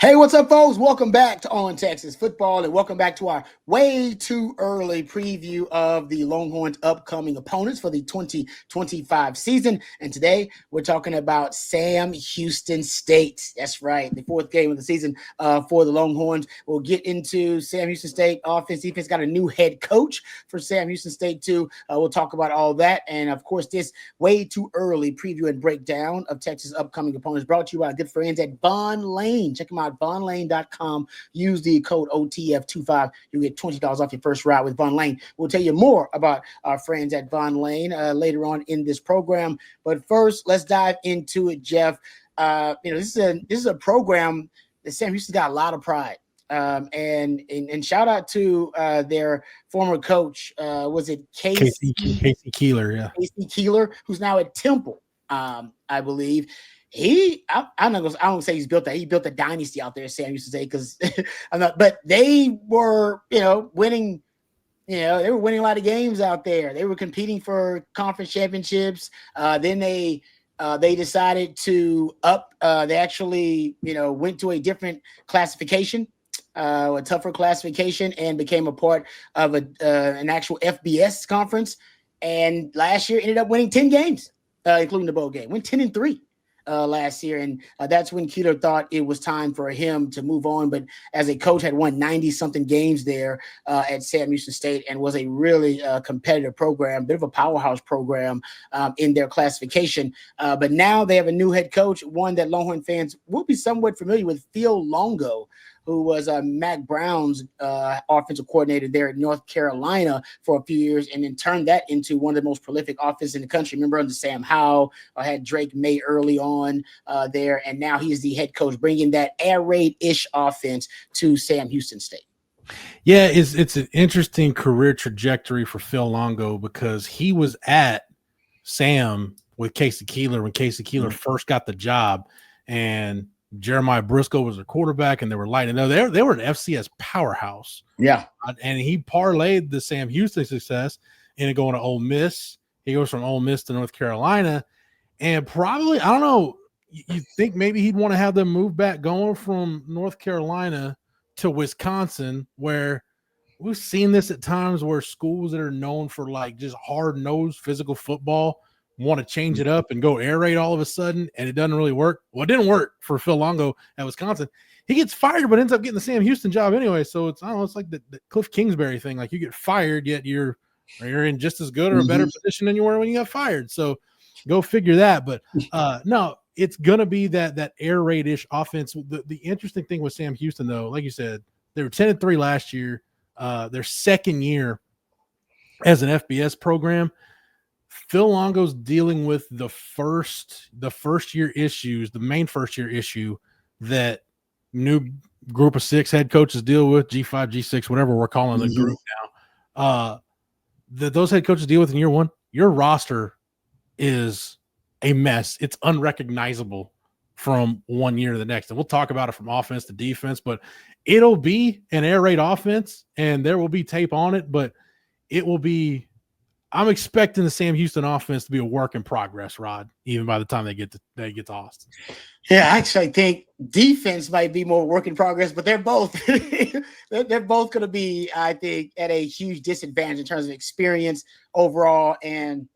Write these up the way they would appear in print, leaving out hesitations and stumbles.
Hey, what's up, folks? Welcome back to On Texas Football, and welcome back to our way too early preview of the Longhorns' upcoming opponents for the 2025 season. And today we're talking about Sam Houston State. That's right, the fourth game of the season for the Longhorns. We'll get into Sam Houston State offense, defense. Got a new head coach for Sam Houston State too. We'll talk about all that, and of course, this way too early preview and breakdown of Texas' upcoming opponents brought to you by our good friends at Bond Lane. Check them out. BondLane.com. Use the code OTF25. You'll get $20 off your first ride with Bond Lane. We'll tell you more about our friends at Bond Lane later on in this program. But first, let's dive into it, Jeff. This is a program that Sam Houston's got a lot of pride. And shout out to their former coach. Was it Casey Keeler? Yeah, Casey Keeler, who's now at Temple, I believe. I don't say he's built that. He built a dynasty out there, Sam used to say, because but they were, winning. They were winning a lot of games out there. They were competing for conference championships. Then they decided to up. They actually, went to a different classification, a tougher classification, and became a part of an actual FBS conference. And last year ended up winning 10 games, including the bowl game. Went 10-3. Last year, and that's when Keeler thought it was time for him to move on. But as a coach, had won 90-something games there at Sam Houston State, and was a really competitive program, bit of a powerhouse program in their classification. But now they have a new head coach, one that Longhorn fans will be somewhat familiar with, Phil Longo, who was Mac Brown's offensive coordinator there at North Carolina for a few years, and then turned that into one of the most prolific offenses in the country. Remember under Sam Howe, had Drake May early on there, and now he is the head coach, bringing that air raid-ish offense to Sam Houston State. Yeah, it's an interesting career trajectory for Phil Longo, because he was at Sam with Casey Keeler when Casey Keeler first got the job, and Jeremiah Briscoe was their quarterback, and they were lighting. No, they were an FCS powerhouse. Yeah, and he parlayed the Sam Houston success into going to Ole Miss. He goes from Ole Miss to North Carolina, and probably, I don't know, you think maybe he'd want to have them move back, going from North Carolina to Wisconsin, where we've seen this at times where schools that are known for like just hard-nosed physical football want to change it up and go air raid all of a sudden, and it doesn't really work. Well, it didn't work for Phil Longo at Wisconsin. He gets fired, but ends up getting the Sam Houston job anyway. So it's, I don't know, it's like the Cliff Kingsbury thing. Like, you get fired, yet you're in just as good or a better position than you were when you got fired. So go figure that. But no, it's gonna be that air raid-ish offense. The interesting thing with Sam Houston, though, like you said, they were 10-3 last year. Their second year as an FBS program. Phil Longo's dealing with the first year issues, the main first year issue that new group of 6 head coaches deal with, G5, G6, whatever we're calling the group now. That those head coaches deal with in year one. Your roster is a mess. It's unrecognizable from one year to the next. And we'll talk about it from offense to defense, but it'll be an air raid offense, and there will be tape on it, but it will be, I'm expecting the Sam Houston offense to be a work in progress, Rod, even by the time they get to Austin. Yeah, I actually think defense might be more work in progress, but they're both they're both going to be, I think, at a huge disadvantage in terms of experience overall and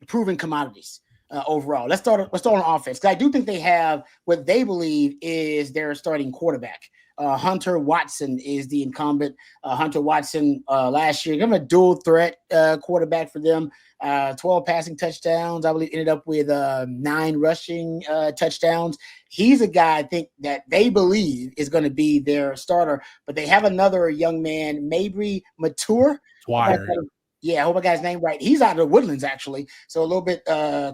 proven commodities overall. Let's start on offense, because I do think they have what they believe is their starting quarterback. Hunter Watson is the incumbent. Hunter Watson last year, give him a dual threat quarterback for them. 12 passing touchdowns. I believe ended up with 9 rushing touchdowns. He's a guy I think that they believe is going to be their starter. But they have another young man, Mabry Mature. Yeah, I hope I got his name right. He's out of the Woodlands, actually, so a little bit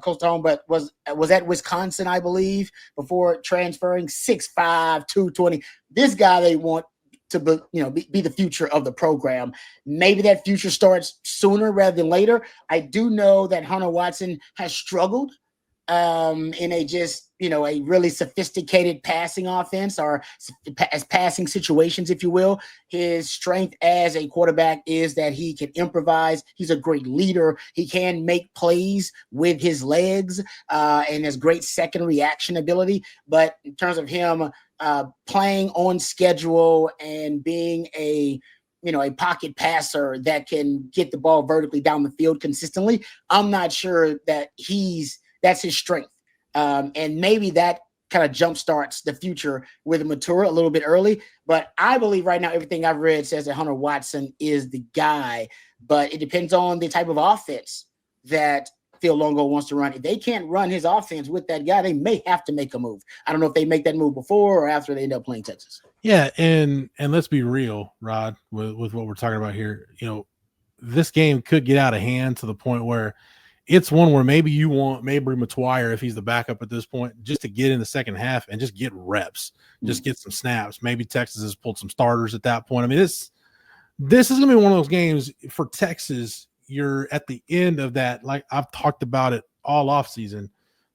close to home, but was at Wisconsin, I believe, before transferring. 6'5", 220. This guy they want to be the future of the program. Maybe that future starts sooner rather than later. I do know that Hunter Watson has struggled in a really sophisticated passing offense, or as passing situations, if you will. His strength as a quarterback is that he can improvise. He's a great leader. He can make plays with his legs and has great second reaction ability. But in terms of him playing on schedule and being a pocket passer that can get the ball vertically down the field consistently, I'm not sure that that's his strength. And maybe that kind of jumpstarts the future with Matura a little bit early. But I believe right now, everything I've read says that Hunter Watson is the guy, but it depends on the type of offense that Phil Longo wants to run. If they can't run his offense with that guy, they may have to make a move. I don't know if they make that move before or after they end up playing Texas. Yeah, and let's be real, Rod, with what we're talking about here. This game could get out of hand to the point where it's one where maybe you want Mabry Maguire, if he's the backup at this point, just to get in the second half and just get reps, just get some snaps. Maybe Texas has pulled some starters at that point. I mean, this is going to be one of those games for Texas. You're at the end of that, like I've talked about it all offseason,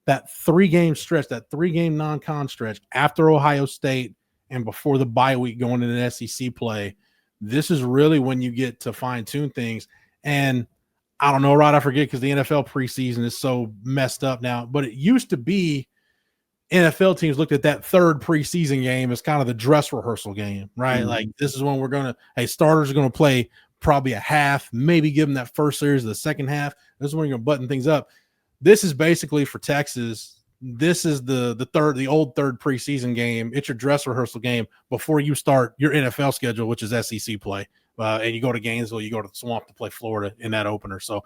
that 3-game stretch, that 3-game non-con stretch after Ohio State and before the bye week going into the SEC play. This is really when you get to fine-tune things. And I don't know, Rod, I forget because the NFL preseason is so messed up now, but it used to be NFL teams looked at that third preseason game as kind of the dress rehearsal game, right? Mm-hmm. Like, this is when we're going to, starters are going to play probably a half, maybe give them that first series of the second half. This is when you're going to button things up. This is basically for Texas. This is the old third preseason game. It's your dress rehearsal game before you start your NFL schedule, which is SEC play. And you go to Gainesville, you go to the Swamp to play Florida in that opener. So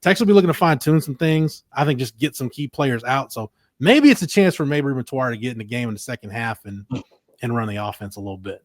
Texas will be looking to fine-tune some things. I think just get some key players out. So maybe it's a chance for Mabry Maguire to get in the game in the second half and run the offense a little bit.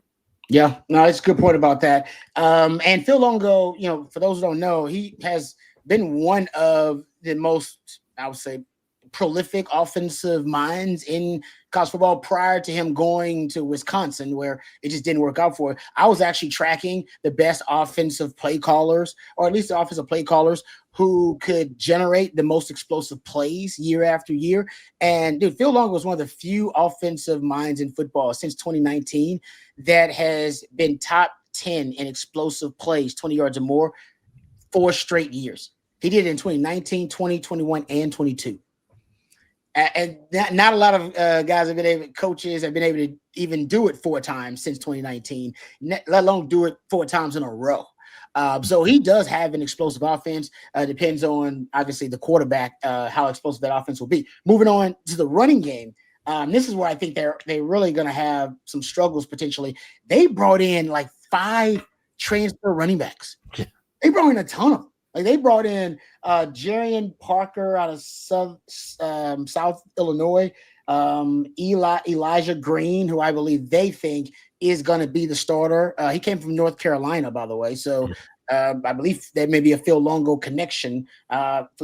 Yeah, no, it's a good point about that. And Phil Longo, for those who don't know, he has been one of the most, I would say, prolific offensive minds in college football prior to him going to Wisconsin, where it just didn't work out for him. I was actually tracking the best offensive play callers, or at least the offensive play callers who could generate the most explosive plays year after year. And dude, Phil Longo was one of the few offensive minds in football since 2019 that has been top 10 in explosive plays, 20 yards or more, 4 straight years. He did it in 2019, 20, 21, and 22. And not a lot of coaches have been able to even do it 4 times since 2019, let alone do it 4 times in a row. So he does have an explosive offense. Depends on, obviously, the quarterback, how explosive that offense will be. Moving on to the running game. This is where I think they're really going to have some struggles potentially. They brought in like 5 transfer running backs. They brought in a ton of them. Like, they brought in Jarian Parker out of South Illinois, Elijah Green, who I believe they think is going to be the starter. He came from North Carolina, by the way. So I believe there may be a Phil Longo connection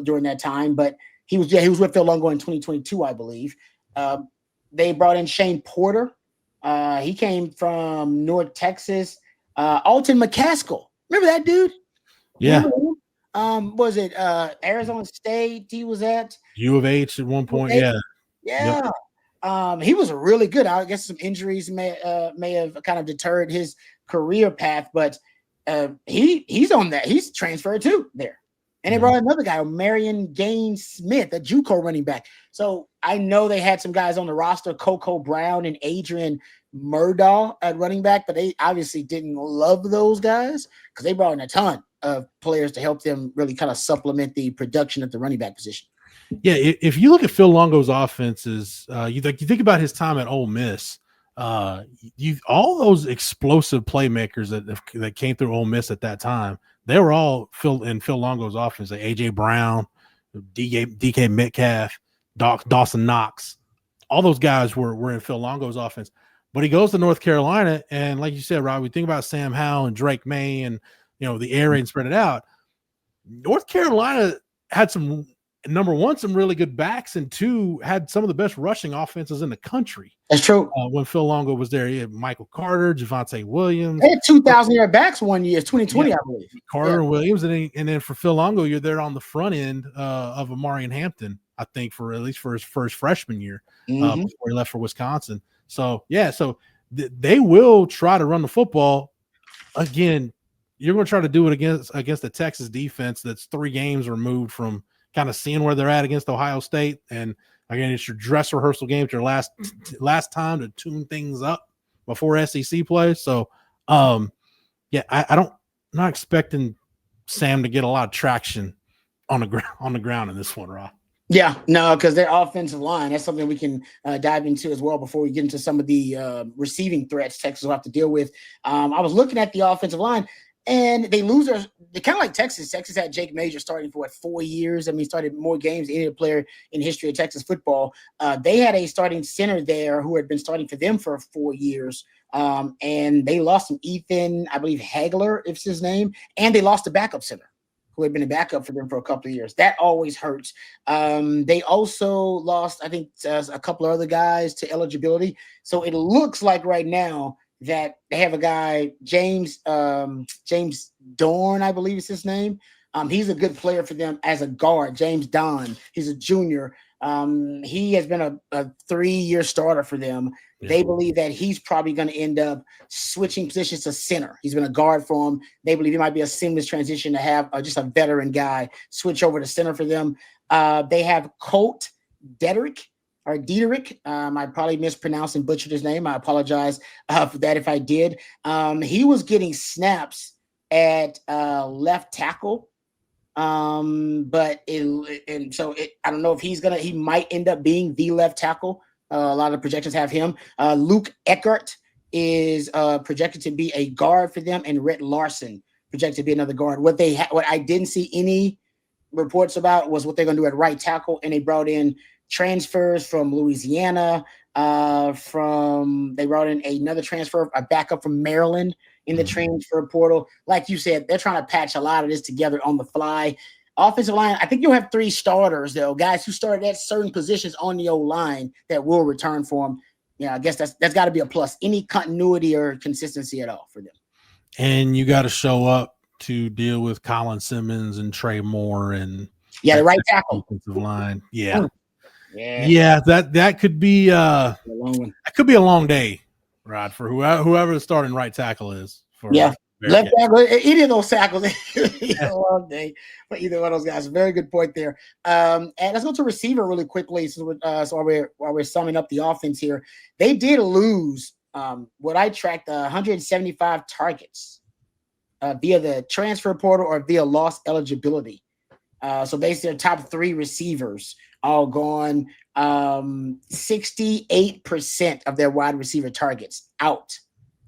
during that time. But he was with Phil Longo in 2022, I believe. They brought in Shane Porter. He came from North Texas. Alton McCaskill. Remember that dude? Yeah. Was it Arizona State he was at? U of H at one point, yeah. Yeah. Yep. He was really good. I guess some injuries may have kind of deterred his career path, but he's on that. He's transferred too there. And they brought another guy, Marion Gaines Smith, a JUCO running back. So I know they had some guys on the roster, Coco Brown and Adrian Murdaugh at running back, but they obviously didn't love those guys because they brought in a ton of players to help them really kind of supplement the production at the running back position. Yeah, if you look at Phil Longo's offenses, you think about his time at Ole Miss, all those explosive playmakers that came through Ole Miss at that time, they were all Phil Longo's offense, like A.J. Brown, DK Metcalf, Dawson Knox. All those guys were in Phil Longo's offense. But he goes to North Carolina, and like you said, Rob, we think about Sam Howell and Drake May and the air raid and spread it out. North Carolina had some really good backs, and 2 had some of the best rushing offenses in the country. That's true. When Phil Longo was there, he had Michael Carter, Javonte Williams. They had 2,000-yard backs one year, 2020, I believe. Carter and Williams, and then for Phil Longo, you're there on the front end of Amarian Hampton, I think, for at least for his first freshman year before he left for Wisconsin. So they will try to run the football again. You're going to try to do it against the Texas defense that's 3 games removed from kind of seeing where they're at against Ohio State. And Again, it's your dress rehearsal game. It's your last time to tune things up before SEC play. So, yeah, I'm not expecting Sam to get a lot of traction on the ground in this one, Rob. Yeah, no, because their offensive line, that's something we can dive into as well before we get into some of the receiving threats Texas will have to deal with. I was looking at the offensive line, and they kind of like Texas. Texas had Jake Major starting for 4 years. I mean, started more games than any player in history of Texas football. They had a starting center there who had been starting for them for 4 years. And they lost Ethan, I believe Hagler, if it's his name, and they lost a backup center who had been a backup for them for a couple of years. That always hurts. They also lost, I think, a couple of other guys to eligibility. So it looks like right now that they have a guy, James Dorn, I believe is his name. He's a good player for them as a guard. James Don. He's a junior. He has been a 3-year starter for them. Yeah. They believe that he's probably going to end up switching positions to center. He's been a guard for them. They believe it might be a seamless transition to have just a veteran guy switch over to center for them. They have Colt Dietrich. I probably mispronounced and butchered his name. I apologize for that if I did. He was getting snaps at left tackle. I don't know if he might end up being the left tackle. A lot of projections have him. Luke Eckert is projected to be a guard for them, and Rhett Larson projected to be another guard. What I didn't see any reports about was what they're going to do at right tackle, and they brought in transfers from Louisiana. They brought in another transfer, a backup from Maryland in the transfer portal. Like you said, they're trying to patch a lot of this together on the fly. Offensive line, I think you'll have 3 starters, though, guys who started at certain positions on the O-line that will return for them. Yeah, I guess that's got to be a plus. Any continuity or consistency at all for them. And you got to show up to deal with Colin Simmons and Trey Moore and the right tackle offensive line. Yeah. That could be a long one. That could be a long day, Rod, for whoever the starting right tackle is. Left tackle, any of those tackles, a long day for either one of those guys. Very good point there. And let's go to receiver really quickly. So while we're summing up the offense here, they did lose what I tracked 175 targets via the transfer portal or via lost eligibility. So basically, their top 3 receivers all gone. 68% of their wide receiver targets out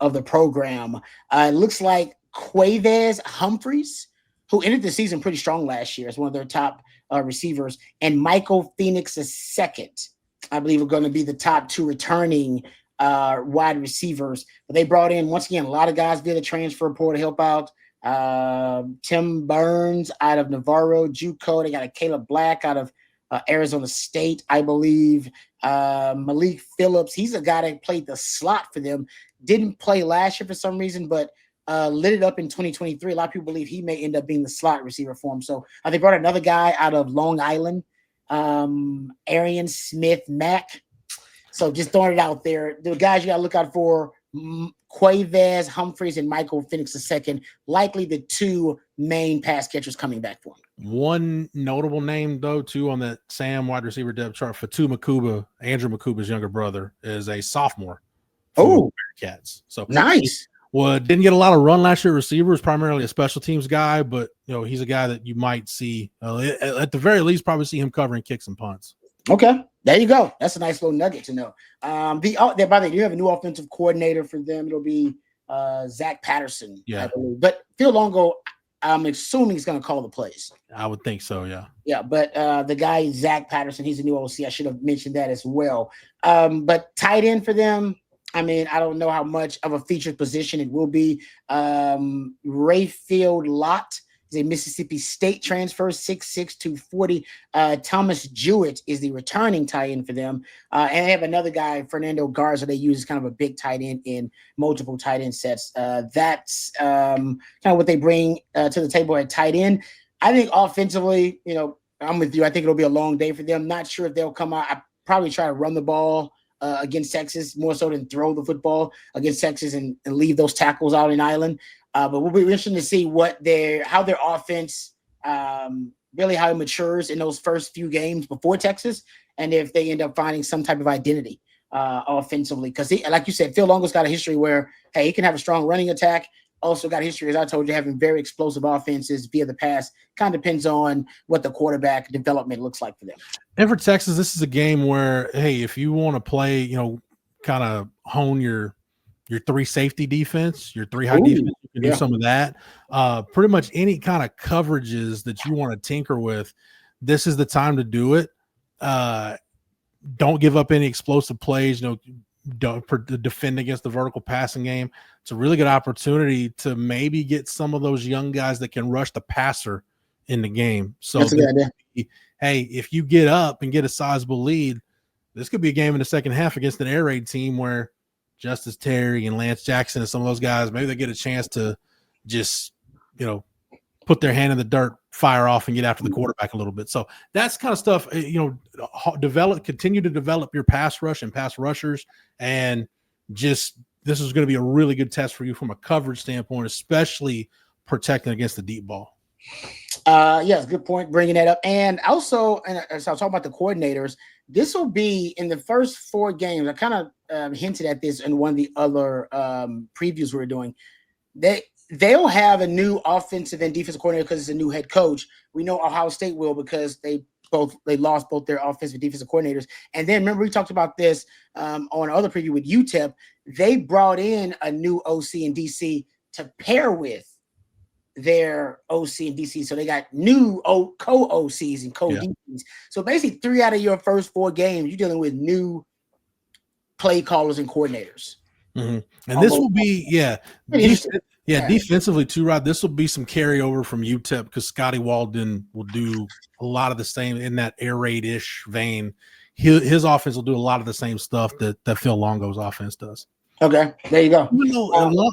of the program. It looks like Quavez Humphreys, who ended the season pretty strong last year as one of their top receivers, and Michael Phoenix II, I believe, are going to be the top 2 returning wide receivers. But they brought in, once again, a lot of guys via the transfer portal to help out. Tim Burns out of Navarro, JUCO. They got a Caleb Black out of Arizona State, I believe. Malik Phillips, he's a guy that played the slot for them. Didn't play last year for some reason, but lit it up in 2023. A lot of people believe he may end up being the slot receiver for him. So they brought another guy out of Long Island, Arian Smith Mack. So just throwing it out there. The guys you got to look out for, Quavez Humphreys and Michael Phoenix II, likely the 2 main pass catchers coming back for him. One notable name, though, too, on that Sam wide receiver depth chart, Fatu Makuba, Andrew Makuba's younger brother, is a sophomore. Oh, Bearcats. So nice. Didn't get a lot of run last year. Receiver is primarily a special teams guy, but he's a guy that you might see at the very least probably see him covering kicks and punts. Okay, there you go. That's a nice little nugget to know. By the way, you have a new offensive coordinator for them. It'll be Zach Patterson. Yeah, I believe. But Phil Longo, I'm assuming he's going to call the plays. I would think so. Yeah. Yeah, but the guy Zach Patterson, he's a new OC. I should have mentioned that as well. But tight end for them, I mean, I don't know how much of a featured position it will be. Rayfield Lott is a Mississippi State transfer, 6'6", 240. Thomas Jewett is the returning tight end for them. And they have another guy, Fernando Garza, they use as kind of a big tight end in multiple tight end sets. That's kind of what they bring to the table at tight end. I think offensively, I'm with you. I think it'll be a long day for them. Not sure if they'll come out. I probably try to run the ball against Texas more so than throw the football against Texas and leave those tackles out in Island. But we'll be interested to see how their offense, really how it matures in those first few games before Texas. and if they end up finding some type of identity offensively. Because like you said, Phil Longo's got a history where, hey, he can have a strong running attack. Also got a history, as I told you, having very explosive offenses via the pass. Kind of depends on what the quarterback development looks like for them. And for Texas, this is a game where, hey, if you want to play, kind of hone your 3 safety defense, your 3 high defense, you can do some of that. Pretty much any kind of coverages that you want to tinker with, this is the time to do it. Don't give up any explosive plays. Don't defend against the vertical passing game. It's a really good opportunity to maybe get some of those young guys that can rush the passer in the game. So that's a good idea. Hey, if you get up and get a sizable lead, this could be a game in the second half against an air raid team where Justice Terry and Lance Jackson and some of those guys, maybe they get a chance to just, put their hand in the dirt, fire off, and get after the quarterback a little bit. So that's kind of stuff, continue to develop your pass rush and pass rushers. And just, this is going to be a really good test for you from a coverage standpoint, especially protecting against the deep ball. Yes, good point, bringing that up. And also, as I was talking about the coordinators, this will be in the first 4 games. I kind of hinted at this in one of the other previews we were doing. They'll have a new offensive and defensive coordinator because it's a new head coach. We know Ohio State will because they lost both their offensive and defensive coordinators. And then remember we talked about this on other preview with UTEP. They brought in a new OC and DC to pair with their OC and DC. So they got new co-OCs and co-DCs. So basically 3 out of your first 4 games, you're dealing with new play callers and coordinators. Mm-hmm. And this will be, defensively too, Rod. This will be some carryover from UTEP because Scotty Walden will do a lot of the same in that air raid-ish vein. His offense will do a lot of the same stuff that Phil Longo's offense does. Okay, there you go.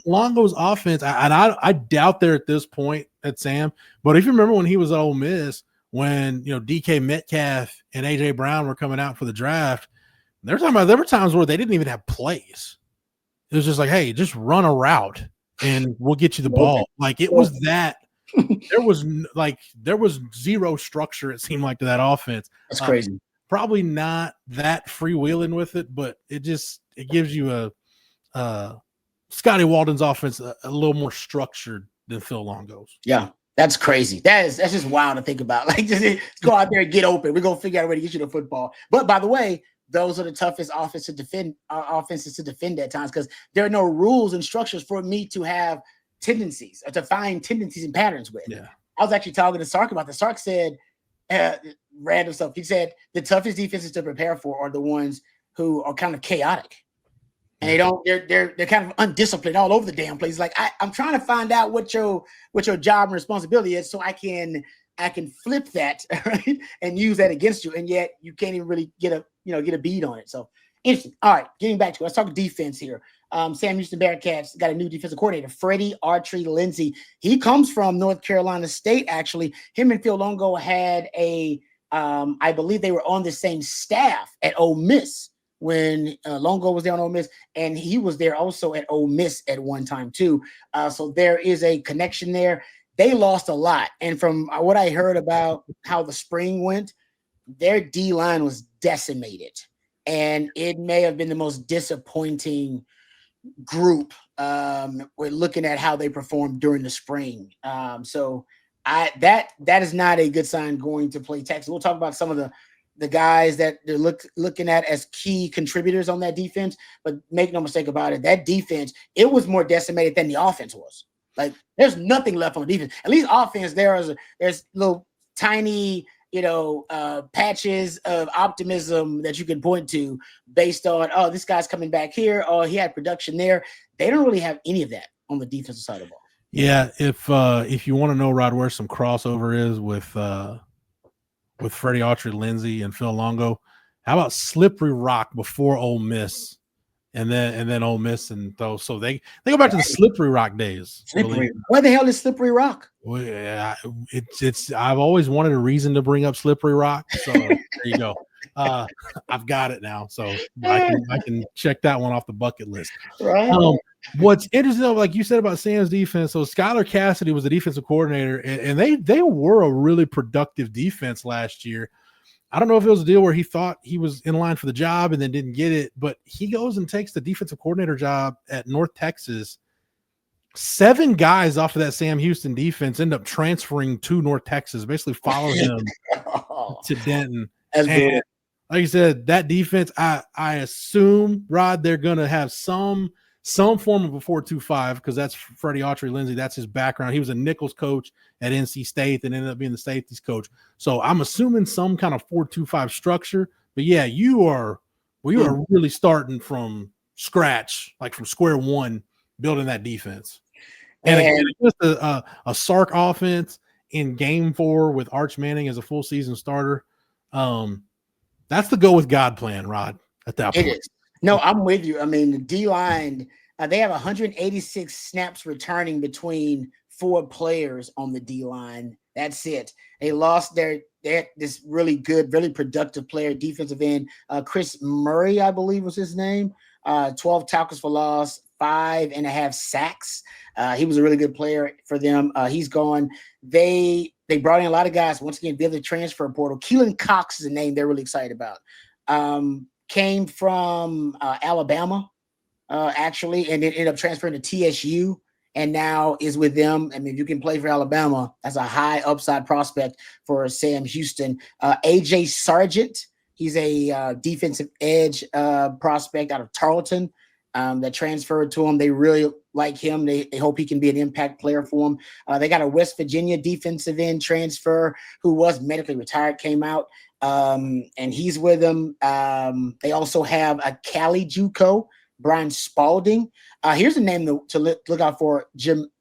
Longo's offense, I doubt they're at this point at Sam, but if you remember when he was at Ole Miss, when DK Metcalf and AJ Brown were coming out for the draft, there were times where they didn't even have plays. It was just like, hey, just run a route and we'll get you the ball. Like it was that. There was zero structure. It seemed like to that offense. That's crazy. Probably not that freewheeling with it, but it gives you Scotty Walden's offense a little more structured than Phil Longo's. Yeah, that's crazy. That's just wild to think about. Like, just go out there and get open. We're gonna figure out a way to get you the football. But by the way, those are the toughest offenses to defend at times because there are no rules and structures for me to have tendencies or to find tendencies and patterns with. Yeah, I was actually talking to Sark about this. Sark said random stuff. He said the toughest defenses to prepare for are the ones who are kind of chaotic. And they're kind of undisciplined all over the damn place. Like I'm trying to find out what your job and responsibility is so I can flip that, right, and use that against you. And yet you can't even really get a bead on it. So interesting. All right, getting back to it. Let's talk defense here. Sam Houston Bearcats got a new defensive coordinator, Freddie Archery Lindsey. He comes from North Carolina State, actually. Him and Phil Longo had I believe they were on the same staff at Ole Miss when Longo was there on Ole Miss, and he was there also at Ole Miss at one time too. So there is a connection there. They lost a lot. And from what I heard about how the spring went, their D-line was decimated. And it may have been the most disappointing group. We're looking at how they performed during the spring. So that is not a good sign going to play Texas. We'll talk about some of the guys that they're looking at as key contributors on that defense, but make no mistake about it, that defense, it was more decimated than the offense was. Like there's nothing left on defense. At least offense, there's little tiny, patches of optimism that you can point to based on, oh, this guy's coming back here. Oh, he had production there. They don't really have any of that on the defensive side of the ball. Yeah. If you want to know, Rod, where some crossover is with Freddie Archery Lindsey and Phil Longo, how about Slippery Rock before Ole Miss? And then Ole Miss and those, so they go back to the Slippery Rock days. Where the hell is Slippery Rock? Well, yeah, it's. I've always wanted a reason to bring up Slippery Rock, so there you go. I've got it now, so I can check that one off the bucket list. Right. What's interesting, though, like you said about Sam's defense, so Skylar Cassidy was the defensive coordinator, and they were a really productive defense last year. I don't know if it was a deal where he thought he was in line for the job and then didn't get it, but he goes and takes the defensive coordinator job at North Texas. 7 guys off of that Sam Houston defense end up transferring to North Texas, basically follow him to Denton. That's good. Like you said, that defense, I assume, Rod, they're going to have some form of a 4-2-5 because that's Freddie Autry-Lindsey. That's his background. He was a nickels coach at NC State and ended up being the safeties coach. So I'm assuming some kind of 4-2-5 structure. But yeah, we are really starting from scratch, like from square one, building that defense. And again, just a Sark offense in game 4 with Arch Manning as a full season starter. That's the go with God plan, Rod, at that point. It is. No, I'm with you. I mean, the D-line, they have 186 snaps returning between 4 players on the D-line. That's it. They lost this really good, really productive player, defensive end, Chris Murray, I believe was his name. 12 tackles for loss, 5.5 sacks. He was a really good player for them. He's gone. They brought in a lot of guys, once again, via the transfer portal. Keelan Cox is a name they're really excited about. Came from Alabama, actually, and then ended up transferring to TSU, and now is with them. I mean, if you can play for Alabama, that's a high upside prospect for Sam Houston. AJ Sargent, he's a defensive edge prospect out of Tarleton that transferred to him. They really like him. They hope he can be an impact player for them. They got a West Virginia defensive end transfer who was medically retired, came out, and he's with them. They also have a Cali JUCO, Brian Spalding. Here's a name to look out for.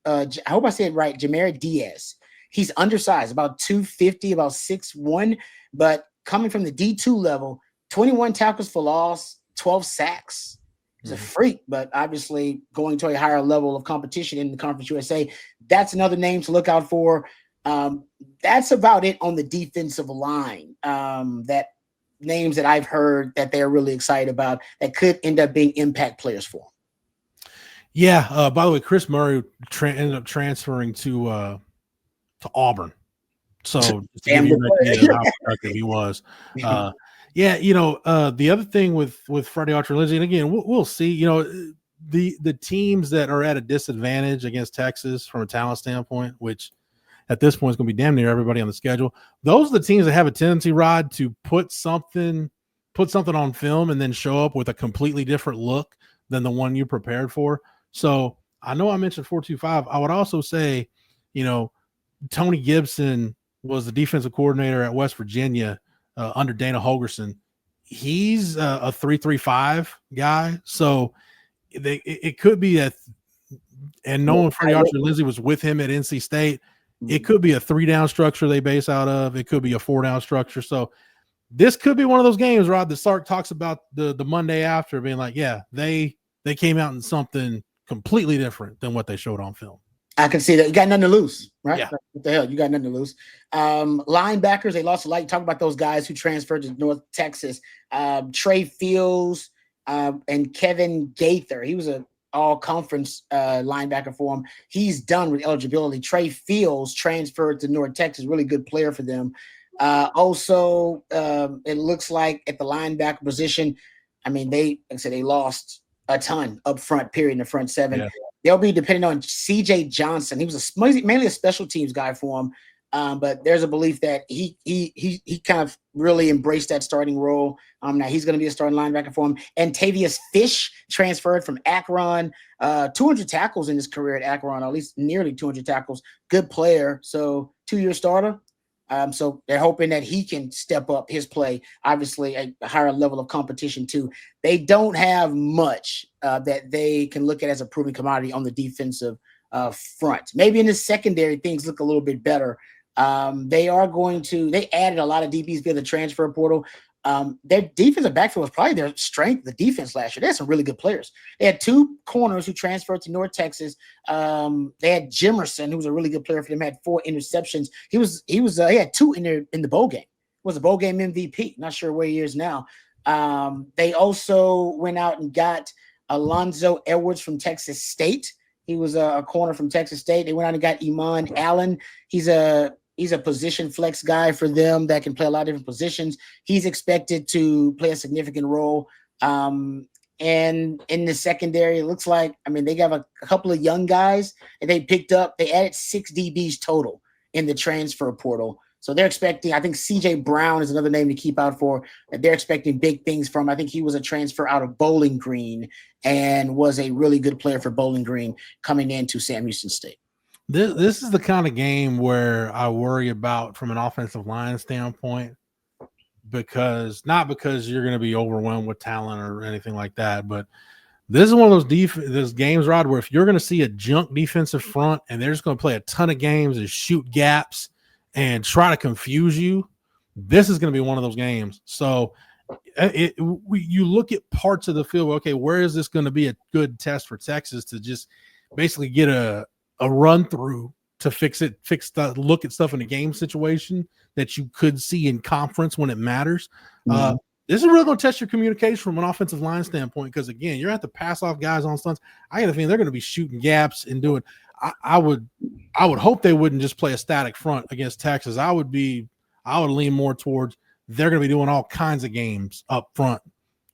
I hope I said it right. Jamari Diaz. He's undersized, about 250, about 6'1", but coming from the D2 level, 21 tackles for loss, 12 sacks. He's a freak, but obviously going to a higher level of competition in the Conference USA. That's another name to look out for. That's about it on the defensive line. That names that I've heard that they're really excited about that could end up being impact players for them. Yeah. By the way, Chris Murray ended up transferring to Auburn. So to give you an idea of how productive he was. Yeah, the other thing with Freddie Autry-Lindsey, and again, we'll see, the teams that are at a disadvantage against Texas from a talent standpoint, which at this point is going to be damn near everybody on the schedule. Those are the teams that have a tendency, Rod, to put something on film and then show up with a completely different look than the one you prepared for. So I know I mentioned 4-2-5. I would also say, Tony Gibson was the defensive coordinator at West Virginia under Dana Holgorsen. He's a 3-3-5 guy. So it could be and knowing Freddie Autry-Lindsey was with him at NC State, it could be a 3-down structure they base out of. It could be a 4-down structure. So this could be one of those games, Rod, that Sark talks about the Monday after, being like, yeah, they came out in something completely different than what they showed on film. I can see that. You got nothing to lose, right? Yeah. What the hell? You got nothing to lose. Linebackers, they lost a lot. You talk about those guys who transferred to North Texas. Trey Fields and Kevin Gaither. He was an all-conference linebacker for him. He's done with eligibility. Trey Fields transferred to North Texas. Really good player for them. Also, it looks like at the linebacker position, I mean, they lost a ton up front, period, in the front seven. Yeah. They'll be depending on C.J. Johnson. He was mainly a special teams guy for him, but there's a belief that he kind of really embraced that starting role. Now he's going to be a starting linebacker for him. And Tavius Fish transferred from Akron, 200 tackles in his career at Akron, or at least nearly 200 tackles. Good player, so 2-year starter. So they're hoping that he can step up his play, obviously a higher level of competition too. They don't have much that they can look at as a proven commodity on the defensive front. Maybe in the secondary, things look a little bit better. They added a lot of DBs via the transfer portal. Their defensive backfield was probably their strength, the defense last year. They had some really good players. They had 2 corners who transferred to North Texas. They had Jimerson, who was a really good player for them, had 4 interceptions. He had 2 in the bowl game. Was a bowl game MVP. Not sure where he is now. They also went out and got Alonzo Edwards from Texas State. He was a corner from Texas State. They went out and got Iman Allen. He's a He's a position flex guy for them that can play a lot of different positions. He's expected to play a significant role. And in the secondary, it looks like, I mean, they got a couple of young guys and they picked up, they added 6 DBs total in the transfer portal. So they're expecting, I think CJ Brown is another name to keep out for. They're expecting big things from. I think he was a transfer out of Bowling Green and was a really good player for Bowling Green coming into Sam Houston State. This is the kind of game where I worry about from an offensive line standpoint, not because you're going to be overwhelmed with talent or anything like that, but this is one of those games, Rod, where if you're going to see a junk defensive front and they're just going to play a ton of games and shoot gaps and try to confuse you, this is going to be one of those games. So you look at parts of the field, okay, where is this going to be a good test for Texas to just basically get a run through to look at stuff in a game situation that you could see in conference when it matters. Mm-hmm. This is really going to test your communication from an offensive line standpoint, because again, you're going to have to pass off guys on stunts. I got a feeling they're going to be shooting gaps and doing. I would hope they wouldn't just play a static front against Texas. I would lean more towards they're going to be doing all kinds of games up front,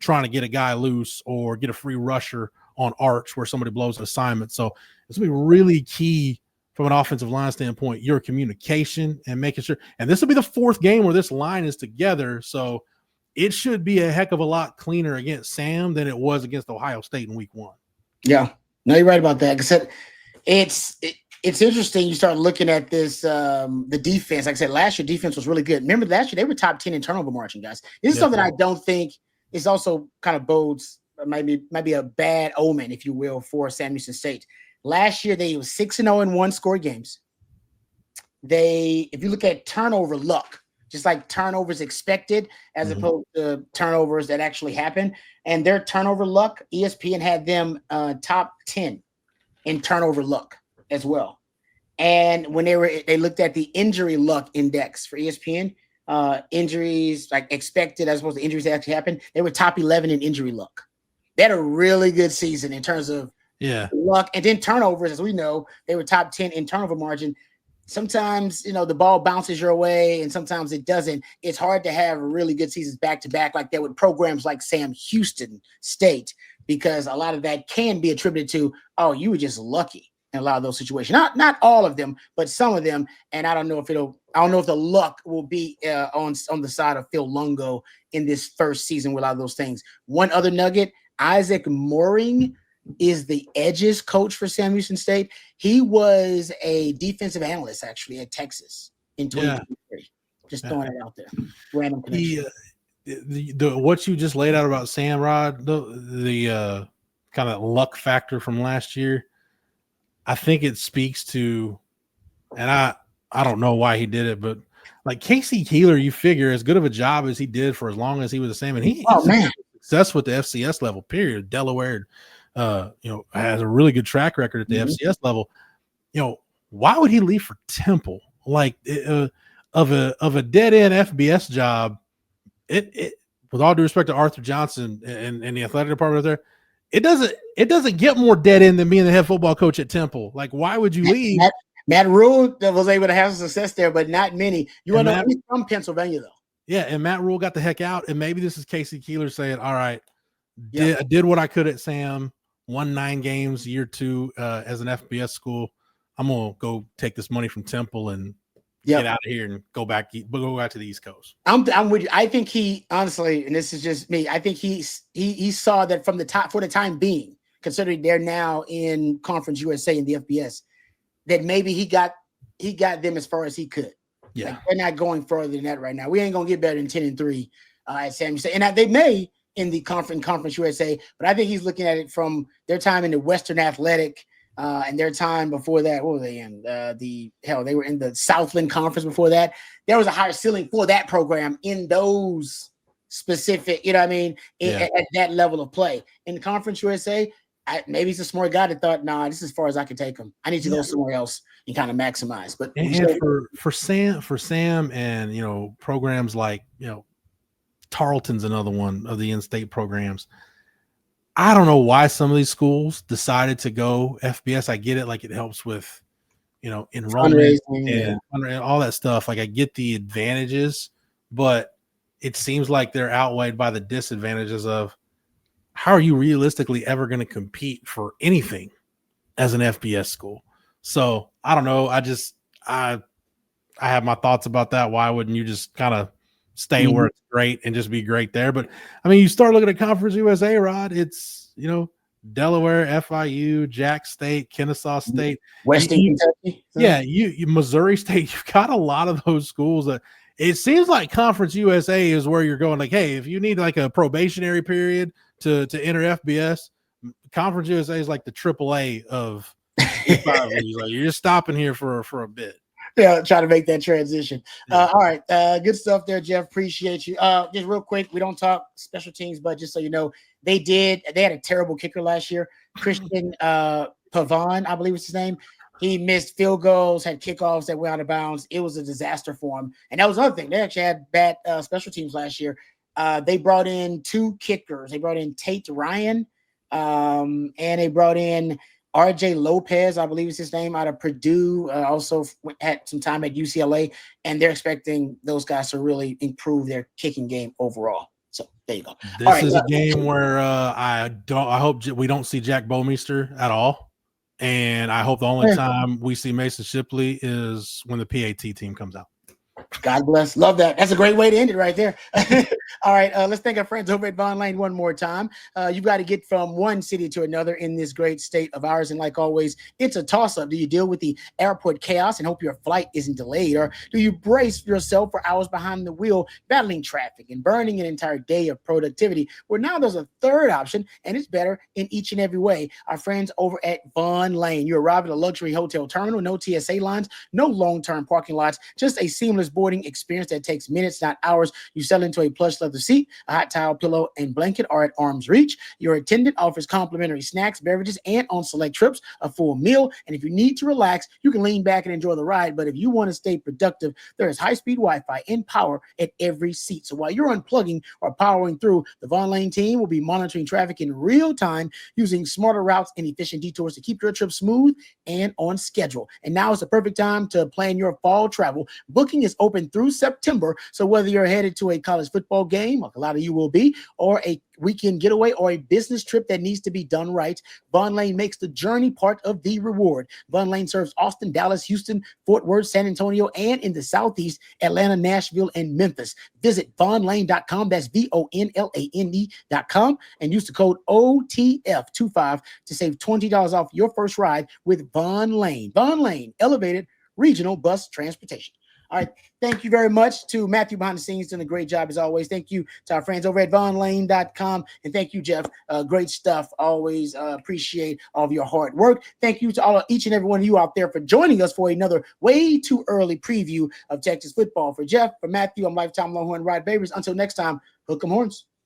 trying to get a guy loose or get a free rusher on arch where somebody blows an assignment. So it's going to be really key from an offensive line standpoint, your communication and making sure. And this will be the 4th game where this line is together. So it should be a heck of a lot cleaner against Sam than it was against Ohio State in week 1. Yeah, no, you're right about that. Like I said, it's interesting. You start looking at this, the defense. Like I said, last year defense was really good. Remember last year they were top 10 in turnover margin, guys. This is something I don't think is also kind of bodes, might be a bad omen, if you will, for Sam Houston State. Last year they were 6-0 in 1-score games. If you look at turnover luck, just like turnovers expected as opposed to turnovers that actually happen, and their turnover luck, ESPN had them top 10 in turnover luck as well. And when they looked at the injury luck index for ESPN, injuries like expected as opposed to injuries that actually happened, they were top 11 in injury luck. They had a really good season in terms of luck. And then turnovers, as we know, they were top 10 in turnover margin. Sometimes, the ball bounces your way and sometimes it doesn't. It's hard to have really good seasons back to back like that with programs like Sam Houston State, because a lot of that can be attributed to, you were just lucky in a lot of those situations. Not all of them, but some of them. And I don't know if the luck will be on the side of Phil Longo in this first season with a lot of those things. One other nugget, Isaac Mooring is the edges coach for Sam Houston State. He was a defensive analyst actually at Texas in 2023. Just throwing it out there. Random connection. What you just laid out about Sam, Rod, the kind of luck factor from last year, I think it speaks to, and I don't know why he did it, but like Casey Keeler, you figure as good of a job as he did for as long as he was the same, and he's success with the FCS level, period. Delaware, has a really good track record at the FCS level. Why would he leave for Temple? Like of a dead end FBS job, it with all due respect to Arthur Johnson and the athletic department there, it doesn't get more dead end than being the head football coach at Temple. Like, why would you leave? Matt Rule was able to have success there, but not many. You want to know, he's from Pennsylvania though. Yeah, and Matt Rule got the heck out, and maybe this is Casey Keeler saying, "All right, I did what I could at Sam, won 9 games year 2 as an FBS school. I'm gonna go take this money from Temple and get out of here and go back to the East Coast." I'm with you. I think he honestly, and this is just me, I think he saw that from the top for the time being, considering they're now in Conference USA in the FBS, that maybe he got them as far as he could. Yeah, like, they're not going further than that right now. We ain't gonna get better than 10-3 at Sam Houston, and they may in the Conference USA, but I think he's looking at it from their time in the Western Athletic and their time before that. What were they in? They were in the Southland Conference before that. There was a higher ceiling for that program in those specific, at that level of play. In the Conference USA, maybe he's a smart guy that thought, this is as far as I can take him. I need to go somewhere else and kind of maximize. But for Sam and programs like Tarleton's another one of the in-state programs. I don't know why some of these schools decided to go FBS. I get it, like it helps with enrollment Fundraising, and all that stuff. Like I get the advantages, but it seems like they're outweighed by the disadvantages of how are you realistically ever going to compete for anything as an FBS school? So I don't know. I have my thoughts about that. Why wouldn't you just kind of stay where it's great and just be great there? But I mean, you start looking at Conference USA, Rod. It's Delaware, FIU, Jack State, Kennesaw State, Western Kentucky. Yeah, you Missouri State. You've got a lot of those schools that it seems like Conference USA is where you're going. Like, hey, if you need like a probationary period to enter FBS, Conference USA is like the AAA of like you're just stopping here for a bit. Yeah, try to make that transition. Yeah. All right, good stuff there, Jeff. Appreciate you. Just real quick, we don't talk special teams, but just so you know, they had a terrible kicker last year. Christian Pavon, I believe it's his name. He missed field goals, had kickoffs that went out of bounds. It was a disaster for him. And that was another thing. They actually had bad special teams last year. They brought in 2 kickers. They brought in Tate Ryan, and they brought in RJ Lopez, I believe is his name, out of Purdue. Also had some time at UCLA, and they're expecting those guys to really improve their kicking game overall. So there you go. This is a game where I hope we don't see Jack Bowmeister at all. And I hope the only time we see Mason Shipley is when the PAT team comes out. God bless. Love that. That's a great way to end it right there. All right. Let's thank our friends over at Vaughn Lane one more time. You've got to get from one city to another in this great state of ours. And like always, it's a toss-up. Do you deal with the airport chaos and hope your flight isn't delayed? Or do you brace yourself for hours behind the wheel, battling traffic and burning an entire day of productivity? Well, now there's a third option, and it's better in each and every way. Our friends over at Vaughn Lane. You arrive at a luxury hotel terminal, no TSA lines, no long-term parking lots, just a seamless boarding experience that takes minutes, not hours. You settle into a plush leather seat, a hot towel, pillow, and blanket are at arm's reach. Your attendant offers complimentary snacks, beverages, and on select trips, a full meal. And if you need to relax, you can lean back and enjoy the ride. But if you want to stay productive, there is high-speed Wi-Fi and power at every seat. So while you're unplugging or powering through, the Vaughn Lane team will be monitoring traffic in real time using smarter routes and efficient detours to keep your trip smooth and on schedule. And now is the perfect time to plan your fall travel. Booking is open through September. So whether you're headed to a college football game, like a lot of you will be, or a weekend getaway or a business trip that needs to be done right, Vaughn Lane makes the journey part of the reward. Vaughn Lane serves Austin, Dallas, Houston, Fort Worth, San Antonio, and in the Southeast, Atlanta, Nashville, and Memphis. Visit vaughnlane.com. That's VONLANE.com and use the code OTF25 to save $20 off your first ride with Vaughn Lane. Vaughn Lane, elevated regional bus transportation. All right. Thank you very much to Matthew behind the scenes, doing a great job as always. Thank you to our friends over at vaughnlane.com. And thank you, Jeff. Great stuff. Always appreciate all of your hard work. Thank you to each and every one of you out there for joining us for another way too early preview of Texas football. For Jeff, for Matthew, I'm lifetime Longhorn Rod Babers. Until next time, hook 'em horns.